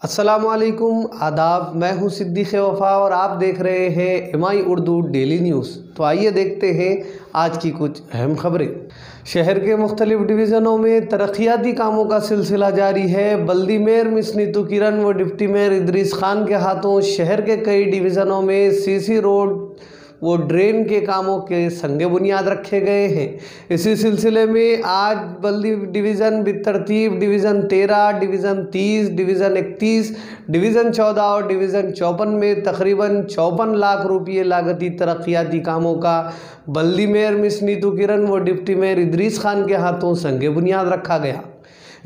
अस्सलामुअलैकुम आदाब। मैं हूं सिद्दीक़ वफ़ा और आप देख रहे हैं एमआई उर्दू डेली न्यूज़। तो आइए देखते हैं आज की कुछ अहम खबरें। शहर के मुख्तलिफ डिवीज़नों में तरक्याती कामों का सिलसिला जारी है। बल्दी मेयर मिस नीतू किरण व डिप्टी मेयर इदरीस खान के हाथों शहर के कई डिवीज़नों में सीसी रोड वो ड्रेन के कामों के संगे बुनियाद रखे गए हैं। इसी सिलसिले में आज बल्दी डिवीज़न बितरतीब डिवीज़न 13, डिवीज़न 30, डिवीज़न 31, डिवीज़न 14 और डिवीज़न 54 में तकरीबन 54 लाख रुपये लागती तरक्याती कामों का बल्दी मेयर मिस नीतू किरण व डिप्टी मेयर इदरीस खान के हाथों संगे बुनियाद रखा गया।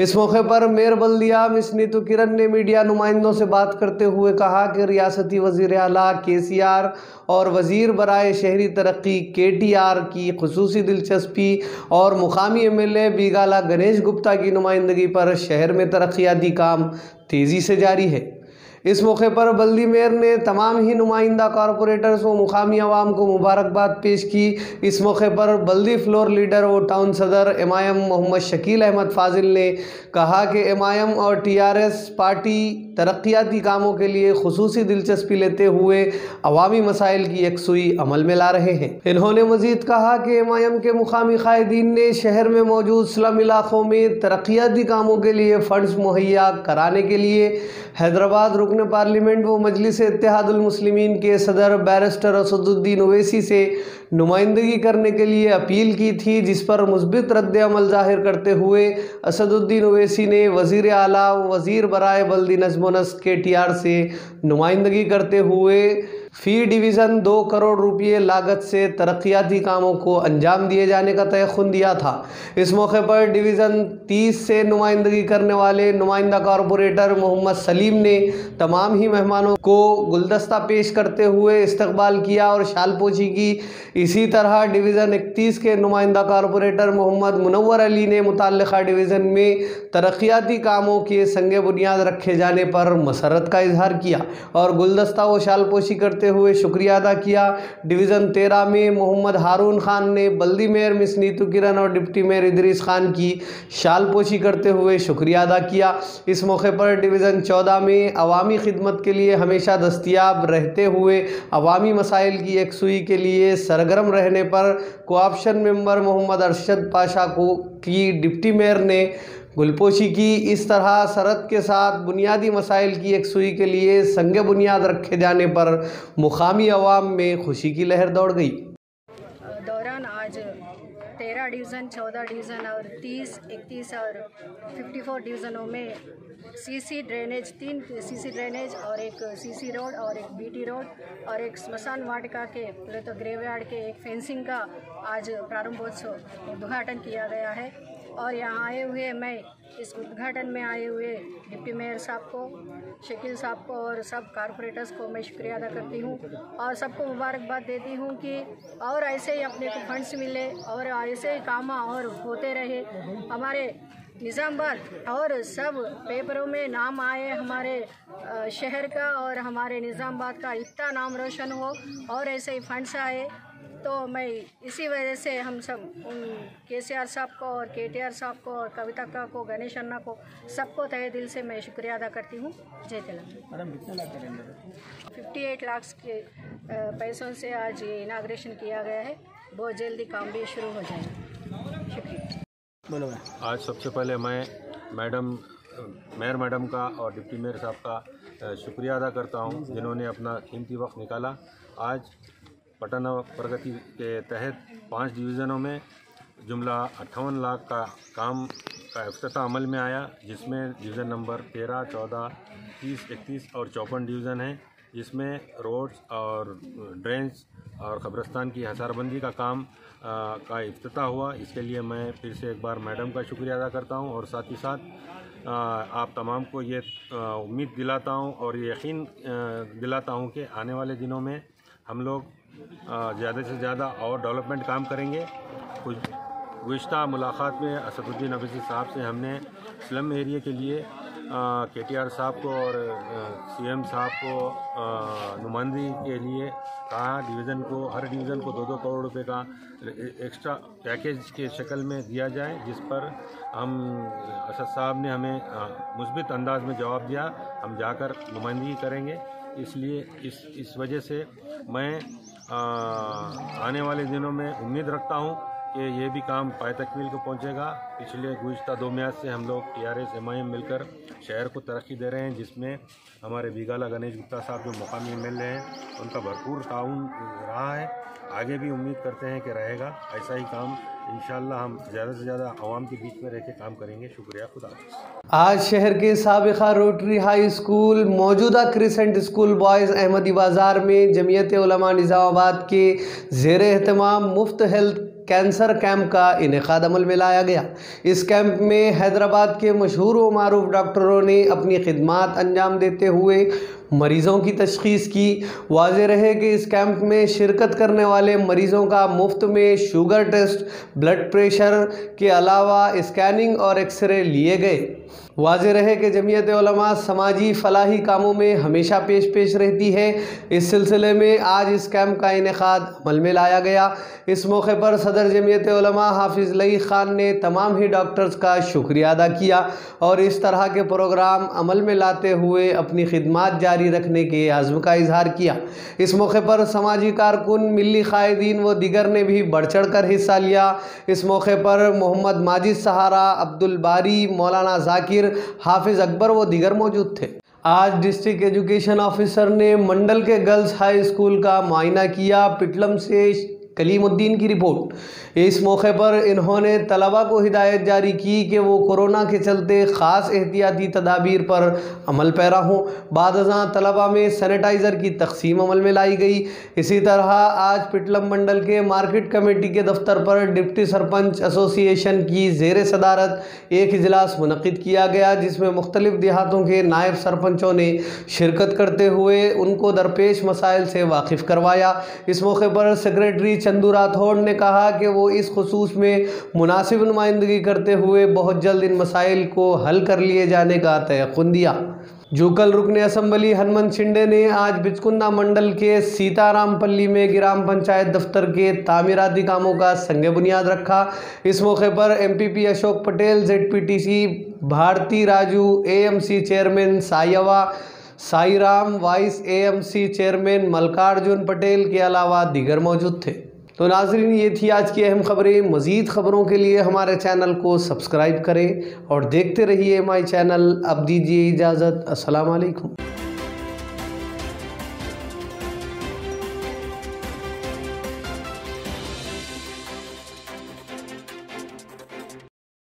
इस मौके पर मेयर बल्दिया मिस नीतू किरण ने मीडिया नुमाइंदों से बात करते हुए कहा कि रियासती वज़ीर आला KCR और वज़ीर बराए शहरी तरक्की KTR की खुसूसी दिलचस्पी और मुकामी MLA बीगाला गणेश गुप्ता की नुमाइंदगी पर शहर में तरक्याती काम तेज़ी से जारी है। इस मौके पर बल्दी मेयर ने तमाम ही नुमाइंदा कॉरपोरेटर्स व मुकामी अवाम को मुबारकबाद पेश की। इस मौके पर बल्दी फ्लोर लीडर व टाउन सदर MIM मोहम्मद शकील अहमद फाजिल ने कहा कि MIM और TRS पार्टी तरक्याती कामों के लिए खुसूसी दिलचस्पी लेते हुए अवामी मसाइल की यकसुई अमल में ला रहे हैं। इन्होंने मजीद कहा कि MIM के मुकामी कायदीन ने शहर में मौजूद स्लम इलाकों में तरक्याती कामों के लिए फंड्स मुहैया कराने के लिए हैदराबाद रुकन पार्लियामेंट व मजलिस इत्तेहादुल मुस्लिमीन के सदर बैरिस्टर असदुद्दीन ओवैसी से नुमाइंदगी करने के लिए अपील की थी, जिस पर मुस्बित रद्द अमल जाहिर करते हुए असदुद्दीन ओवैसी ने वज़ीर आला व वज़ीर बराए बल्दी नज़्म व नस्क KTR से नुमाइंदगी करते हुए फ़ी डिवीज़न 2 करोड़ रुपये लागत से तरक्याती कामों को अंजाम दिए जाने का तयख़ुन दिया था। इस मौके पर डिवीज़न 30 से नुमाइंदगी करने वाले नुमाइंदा कॉरपोरेटर मोहम्मद सलीम ने तमाम ही मेहमानों को गुलदस्ता पेश करते हुए इस्तकबाल किया और शालपोशी की। इसी तरह डिवीज़न 31 के नुमाइंदा कॉरपोरेटर मोहम्मद मुनव्वर अली ने मुतल्लिक़ा डिवीज़न में तरक्याती कामों के संगे बुनियाद रखे जाने पर मसरत का इजहार किया और गुलदस्ता व शालपोशी करते हुए शुक्रिया अदा किया। डिवीज़न 13 में मोहम्मद हारून खान ने बल्दी मेयर मिस नीतू किरण और डिप्टी मेयर इदरीस खान की शालपोशी करते हुए शुक्रिया अदा किया। इस मौके पर डिवीज़न 14 में अवामी खिदमत के लिए हमेशा दस्तयाब रहते हुए अवामी मसाइल की यकसुई के लिए सरगर्म रहने पर कोऑप्शन मेंबर मोहम्मद अरशद पाशा की डिप्टी मेयर ने गुलपोशी की। इस तरह सरहद के साथ बुनियादी मसाइल की यकसुई के लिए संगे बुनियाद रखे जाने पर मुकामी अवाम में खुशी की लहर दौड़ गई। दौरान आज 13 डिवीज़न, 14 डिवीज़न और 30, 31 और 54 डिवीज़नों में CC ड्रेनेज, 3 CC ड्रेनेज और एक CC रोड और एक BT रोड और एक स्मशान वाटिका के तो ग्रेवयार्ड के एक फेंसिंग का आज प्रारंभोत्सव उद्घाटन किया गया है। और यहाँ आए हुए मैं इस उद्घाटन में आए हुए डिप्टी मेयर साहब को, शकील साहब को और सब कारपोरेटर्स को मैं शुक्रिया अदा करती हूँ और सबको मुबारकबाद देती हूँ कि और ऐसे ही अपने को फंड्स मिले और ऐसे ही काम और होते रहे। हमारे निज़ामाबाद और सब पेपरों में नाम आए हमारे शहर का और हमारे निज़ामाबाद का इतना नाम रोशन हो और ऐसे ही फंड्स आए। तो मैं इसी वजह से हम सब उन KCR साहब को और KTR साहब को और कविता का को, गणेश अन्ना को, सबको तहे दिल से मैं शुक्रिया अदा करती हूँ। जय तेलंगाना। मैडम कितने लाख करेंगे? 58 लाख के पैसों से आज ये इनाग्रेशन किया गया है। बहुत जल्दी काम भी शुरू हो जाएगा। शुक्रिया। बोलो। आज सबसे पहले मैं मेयर मैडम का और डिप्टी मेयर साहब का शुक्रिया अदा करता हूँ, जिन्होंने अपना कीमती वक्त निकाला। आज पटना प्रगति के तहत 5 डिवीज़नों में जुमला 58 लाख का काम का इफ्तिताह अमल में आया, जिसमें डिवीज़न नंबर 13, 14, 30, 31 और 54 डिवीज़न हैं, जिसमें रोड्स और ड्रेन्स और कब्रिस्तान की हसारबंदी का काम का इफ्तिताह हुआ। इसके लिए मैं फिर से एक बार मैडम का शुक्रिया अदा करता हूं और साथ ही साथ आप तमाम को ये उम्मीद दिलाता हूं और ये यकीन दिलाता हूं कि आने वाले दिनों में हम लोग ज़्यादा से ज़्यादा और डेवलपमेंट काम करेंगे। गुज़िश्ता मुलाकात में असदुद्दीन ओवैसी साहब से हमने स्लम एरिया के लिए KTR साहब को और CM साहब को नुमाइंदगी के लिए कहा। डिवीज़न को, हर डिवीज़न को 2-2 करोड़ रुपए का एक्स्ट्रा पैकेज के शक्ल में दिया जाए, जिस पर हम असद साहब ने हमें मुस्बित अंदाज में जवाब दिया, हम जाकर नुमाइंदगी करेंगे। इसलिए इस वजह से मैं आने वाले दिनों में उम्मीद रखता हूं कि ये भी काम पाए तकमील को पहुंचेगा। पिछले गुज़िश्ता 2 म्याद से हम लोग TRS MIM मिलकर शहर को तरक्की दे रहे हैं, जिसमें हमारे बिगाला गणेश गुप्ता साहब जो मुकामी MLA हैं, उनका भरपूर ताउन रहा है। आगे भी उम्मीद करते हैं कि रहेगा ऐसा ही काम। इंशाअल्लाह हम ज़्यादा से ज़्यादा आवाम के बीच में रह के काम करेंगे। शुक्रिया, खुदा हाफ़िज़। आज शहर के साबिक़ा रोटरी हाई स्कूल, मौजूदा क्रिसेंट स्कूल बॉयज़ अहमदी बाज़ार में जमीयत उलमा निज़ामाबाद के ज़ेर एहतमाम मुफ्त हेल्थ कैंसर कैंप का इनेकाद अमल में लाया गया। इस कैंप में हैदराबाद के मशहूर व मारूफ डॉक्टरों ने अपनी खिदमात अंजाम देते हुए मरीज़ों की तशख़ीस की। वाज़ेह रहे कि इस कैंप में शिरकत करने वाले मरीज़ों का मुफ्त में शुगर टेस्ट, ब्लड प्रेशर के अलावा स्कैनिंग और एक्सरे लिए गए। वाज़ेह रहे कि जमीयत उलमा समाजी फलाही कामों में हमेशा पेश रहती है। इस सिलसिले में आज इस कैंप का इनेकाद अमल में लाया गया। इस मौके पर सदर जमीयत उलमा हाफिज़ लई ख़ान ने तमाम ही डॉक्टर्स का शुक्रिया अदा किया और इस तरह के प्रोग्राम अमल में लाते हुए अपनी खिदमात जारी रखने के आज़्म का इजहार किया। इस मौके पर समाजी कारकुन, मिली कायदीन व दीगर ने भी बढ़ चढ़ कर हिस्सा लिया। इस मौके पर मोहम्मद माजिद सहारा, अब्दुल बारी, मौलाना जाकिर, हाफिज़ अकबर व दीगर मौजूद थे। आज डिस्ट्रिक्ट एजुकेशन ऑफिसर ने मंडल के गर्ल्स हाई स्कूल का मुआयना किया। पिटलम से कलीमुद्दीन की रिपोर्ट। इस मौके पर इन्होंने तलबा को हिदायत जारी की कि वो कोरोना के चलते ख़ास एहतियाती तदाबीर पर अमल पैरा हों। बाद अज़ां तलबा में सैनिटाइज़र की तक़सीम अमल में लाई गई। इसी तरह आज पिटलम मंडल के मार्केट कमेटी के दफ्तर पर डिप्टी सरपंच एसोसिएशन की ज़ेर सदारत एक इजलास मुनक़िद किया गया, जिसमें मुख्तलिफ़ देहातों के नायब सरपंचों ने शिरकत करते हुए उनको दरपेश मसाइल से वाकिफ़ करवाया। इस मौके पर सेक्रेटरी चंदू राठौड़ ने कहा कि वो इस खुसूस में मुनासिब नुमाइंदगी करते हुए बहुत जल्द इन मसाइल को हल कर लिए जाने का तयक़ुन दिया। जुकल रुकन असम्बली हनुमंत शिंदे ने आज बिचकुंदा मंडल के सीतारामपल्ली में ग्राम पंचायत दफ्तर के तामीराती कामों का संग बुनियाद रखा। इस मौके पर MPP Ashok Patel, ZPTC Bharati Raju, AMC chairman Sayava Sairam, vice AMC chairman Mallikarjun Patel के अलावा दीगर मौजूद थे। तो नाज़रीन, ये थी आज की अहम खबरें। मज़ीद ख़बरों के लिए हमारे चैनल को सब्सक्राइब करें और देखते रहिए MI चैनल। अब दीजिए इजाज़त। अस्सलाम वालेकुम।